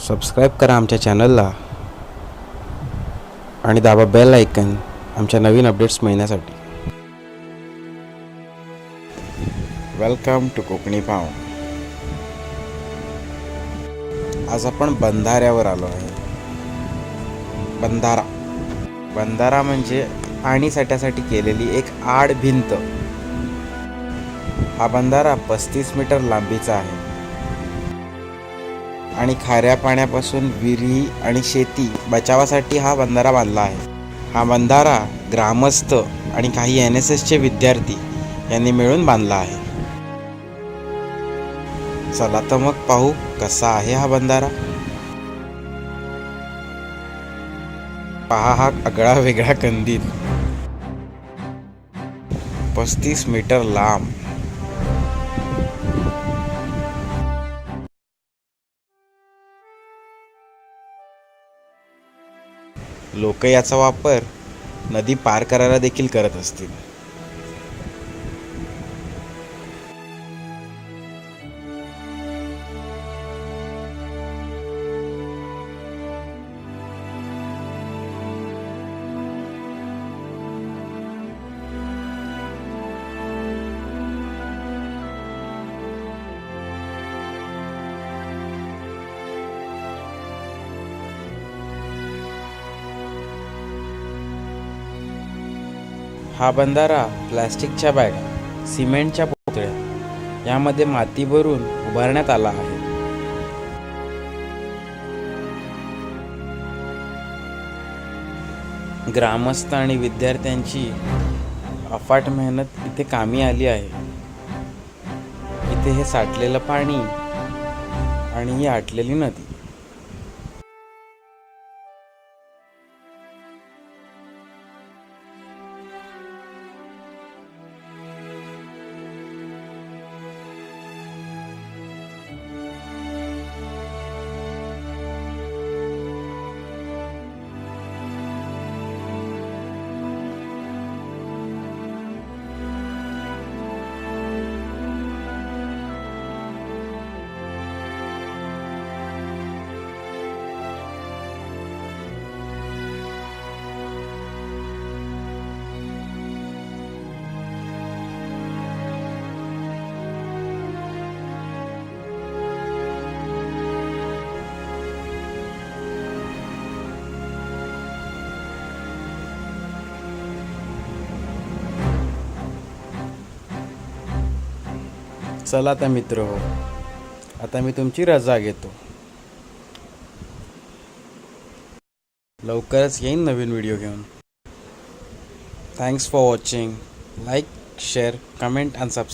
Subscribe करा आमच्या चॅनलला आणि दाबा बेल आयकन आमच्या नवीन अपडेट्स मिळण्यासाठी. वेलकम टू कोकणी पाऊण. आज आपण बंधाऱ्यावर आलो आहे. बंधारा म्हणजे पाणी साठ्यासाठी केलेली एक आड भिंत. हा बंधारा 35 मीटर लांबीचा आहे आणि खाऱ्या पाण्यापासून विहिरी आणि शेती बचावासाठी हा बंधारा बांधला आहे. हा बंधारा ग्रामस्थ आणि काही NSSचे विद्यार्थी यांनी मिळून बांधला आहे. चला तर मग पाहू कसा आहे हा बंधारा. पहा हा आगळा वेगळा कंदील 35 मीटर लांब. लोक याचा वापर नदी पार करायला देखील करत असतील. हा बंधारा प्लॅस्टिकच्या बॅगा, सिमेंटच्या पोतळ्या यामध्ये माती भरून उभारण्यात आला आहे. ग्रामस्थ आणि विद्यार्थ्यांची अफाट मेहनत इथे कामी आली आहे. इथे हे साठलेलं पाणी आणि ही आटलेली नदी. चला तर मित्र हो, आता मी तुमची रजा घेतो. लवकरच येईन नवीन व्हिडिओ घेऊन. Thanks for watching. Like, share, comment and subscribe.